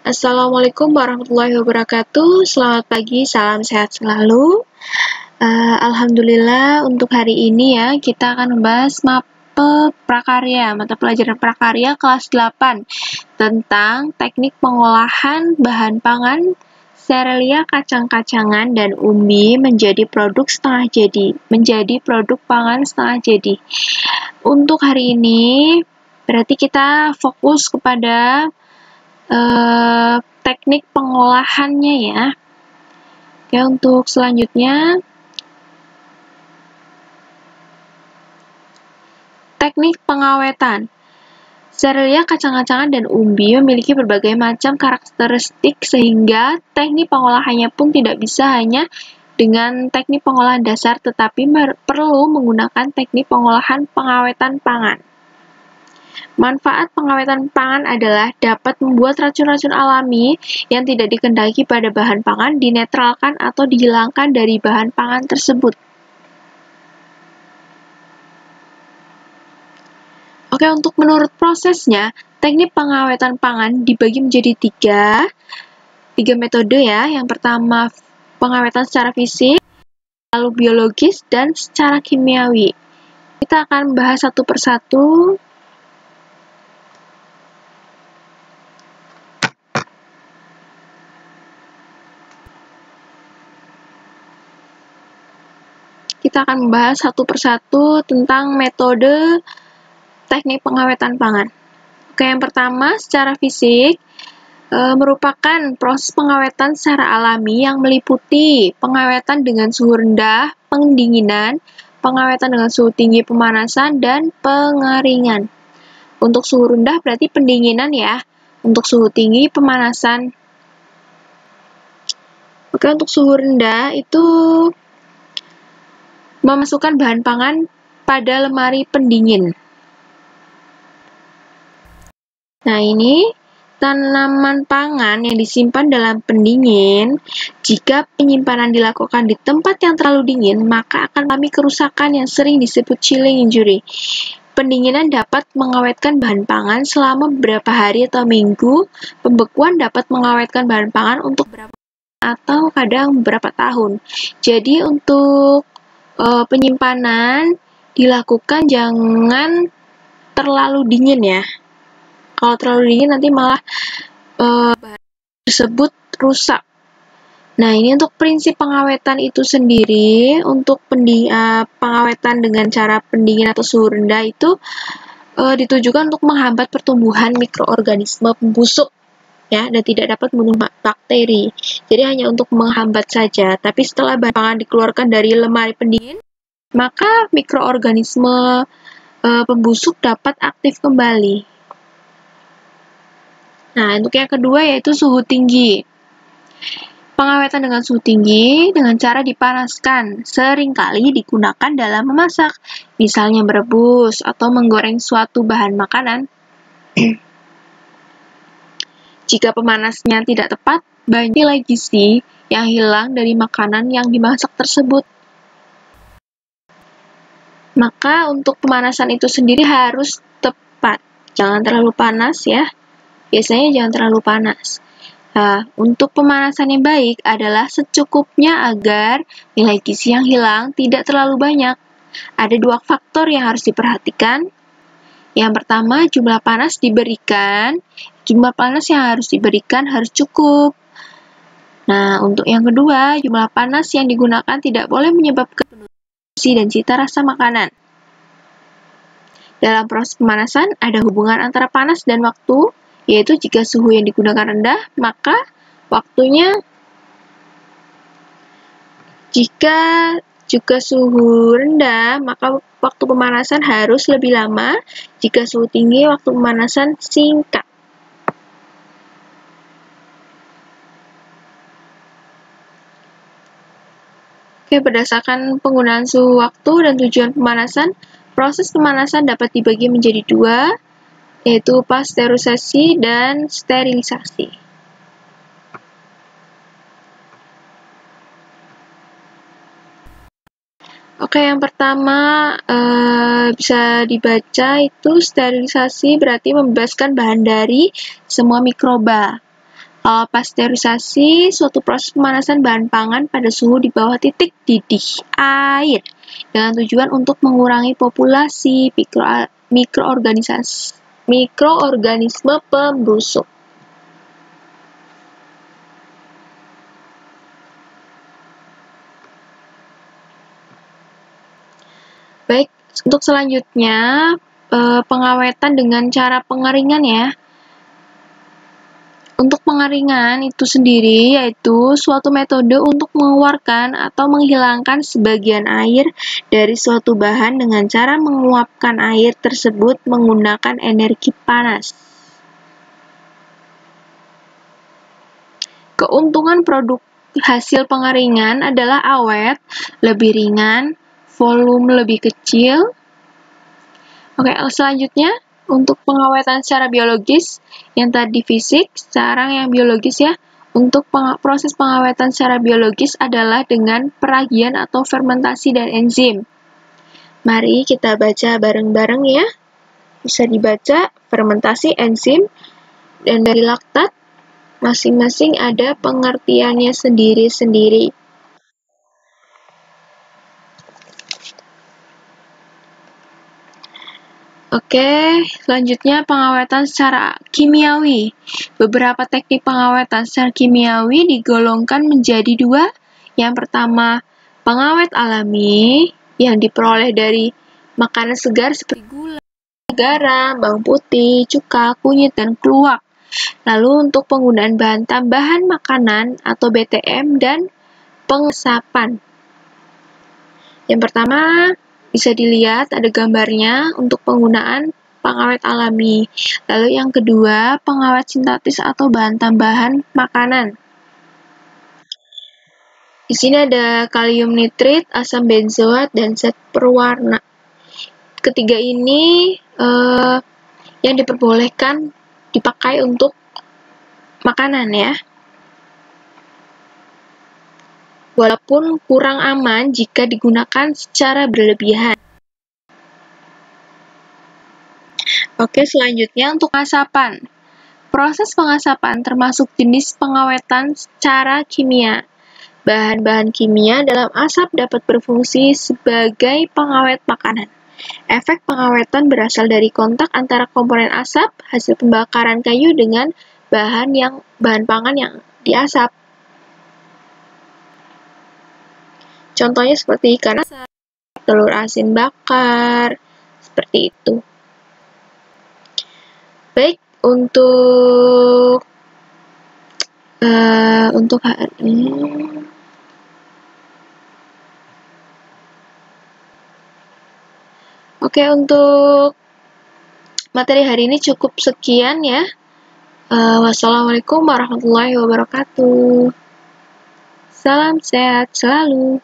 Assalamualaikum warahmatullahi wabarakatuh. Selamat pagi, salam sehat selalu. Alhamdulillah untuk hari ini ya, kita akan membahas mata pelajaran prakarya kelas 8 tentang teknik pengolahan bahan pangan serealia kacang-kacangan dan umbi menjadi produk pangan setengah jadi. Untuk hari ini berarti kita fokus kepada teknik pengolahannya ya. Oke, untuk selanjutnya teknik pengawetan. Serealia kacang-kacangan dan umbi memiliki berbagai macam karakteristik sehingga teknik pengolahannya pun tidak bisa hanya dengan teknik pengolahan dasar, tetapi perlu menggunakan teknik pengolahan pengawetan pangan. Manfaat pengawetan pangan adalah dapat membuat racun-racun alami yang tidak dikehendaki pada bahan pangan dinetralkan atau dihilangkan dari bahan pangan tersebut. Oke, untuk menurut prosesnya, teknik pengawetan pangan dibagi menjadi tiga metode ya. Yang pertama, pengawetan secara fisik, lalu biologis, dan secara kimiawi. Kita akan membahas satu persatu. Kita akan membahas satu persatu tentang metode teknik pengawetan pangan. Oke, yang pertama, secara fisik, merupakan proses pengawetan secara alami yang meliputi pengawetan dengan suhu rendah, pendinginan, pengawetan dengan suhu tinggi, pemanasan, dan pengeringan. Untuk suhu rendah berarti pendinginan ya. Untuk suhu tinggi, pemanasan. Oke, untuk suhu rendah itu memasukkan bahan pangan pada lemari pendingin. Nah, ini tanaman pangan yang disimpan dalam pendingin. Jika penyimpanan dilakukan di tempat yang terlalu dingin, maka akan mengalami kerusakan yang sering disebut chilling injury. Pendinginan dapat mengawetkan bahan pangan selama beberapa hari atau minggu. Pembekuan dapat mengawetkan bahan pangan untuk beberapa atau kadang beberapa tahun. Jadi untuk penyimpanan dilakukan jangan terlalu dingin ya. Kalau terlalu dingin nanti malah bahan tersebut rusak. Nah, ini untuk prinsip pengawetan itu sendiri. Untuk pengawetan dengan cara pendingin atau suhu rendah itu ditujukan untuk menghambat pertumbuhan mikroorganisme pembusuk ya, dan tidak dapat membunuh bakteri. Jadi hanya untuk menghambat saja. Tapi setelah bahan pangan dikeluarkan dari lemari pendingin, maka mikroorganisme pembusuk dapat aktif kembali. Nah, untuk yang kedua yaitu suhu tinggi. Pengawetan dengan suhu tinggi dengan cara dipanaskan seringkali digunakan dalam memasak, misalnya merebus atau menggoreng suatu bahan makanan. Jika pemanasnya tidak tepat, banyak nilai gizi yang hilang dari makanan yang dimasak tersebut. Maka untuk pemanasan itu sendiri harus tepat. Jangan terlalu panas ya. Biasanya jangan terlalu panas. Nah, untuk pemanasan yang baik adalah secukupnya agar nilai gizi yang hilang tidak terlalu banyak. Ada dua faktor yang harus diperhatikan. Yang pertama, jumlah panas yang harus diberikan harus cukup. Nah, untuk yang kedua, jumlah panas yang digunakan tidak boleh menyebabkan penurunan dan cita rasa makanan. Dalam proses pemanasan, ada hubungan antara panas dan waktu, yaitu jika suhu yang digunakan rendah, maka waktunya. Jika juga suhu rendah, maka waktu pemanasan harus lebih lama. Jika suhu tinggi, waktu pemanasan singkat. Oke, berdasarkan penggunaan suhu waktu dan tujuan pemanasan, proses pemanasan dapat dibagi menjadi dua, yaitu pasteurisasi dan sterilisasi. Oke, yang pertama bisa dibaca itu sterilisasi berarti membebaskan bahan dari semua mikroba. Pasteurisasi suatu proses pemanasan bahan pangan pada suhu di bawah titik didih air dengan tujuan untuk mengurangi populasi mikroorganisme pembusuk. Baik, untuk selanjutnya pengawetan dengan cara pengeringan ya. Untuk pengeringan itu sendiri yaitu suatu metode untuk mengeluarkan atau menghilangkan sebagian air dari suatu bahan dengan cara menguapkan air tersebut menggunakan energi panas. Keuntungan produk hasil pengeringan adalah awet, lebih ringan, volume lebih kecil. Oke, selanjutnya untuk pengawetan secara biologis, yang tadi fisik, sekarang yang biologis ya. Untuk proses pengawetan secara biologis adalah dengan peragian atau fermentasi dan enzim. Mari kita baca bareng-bareng ya. Bisa dibaca fermentasi, enzim, dan dari laktat masing-masing ada pengertiannya sendiri-sendiri. Oke, selanjutnya pengawetan secara kimiawi. Beberapa teknik pengawetan secara kimiawi digolongkan menjadi dua. Yang pertama, pengawet alami yang diperoleh dari makanan segar seperti gula, garam, bawang putih, cuka, kunyit, dan keluak. Lalu untuk penggunaan bahan tambahan makanan atau BTM dan pengesapan. Yang pertama, bisa dilihat ada gambarnya untuk penggunaan pengawet alami. Lalu yang kedua, pengawet sintetis atau bahan tambahan makanan. Di sini ada kalium nitrit, asam benzoat, dan zat perwarna. Ketiga ini yang diperbolehkan dipakai untuk makanan ya. Walaupun kurang aman jika digunakan secara berlebihan. Oke, selanjutnya untuk pengasapan. Proses pengasapan termasuk jenis pengawetan secara kimia. Bahan-bahan kimia dalam asap dapat berfungsi sebagai pengawet makanan. Efek pengawetan berasal dari kontak antara komponen asap, hasil pembakaran kayu dengan bahan pangan yang diasap. Contohnya seperti ikan asap, telur asin bakar, seperti itu. Baik, untuk hari ini. Oke, untuk materi hari ini cukup sekian ya. Wassalamualaikum warahmatullahi wabarakatuh. Salam sehat selalu.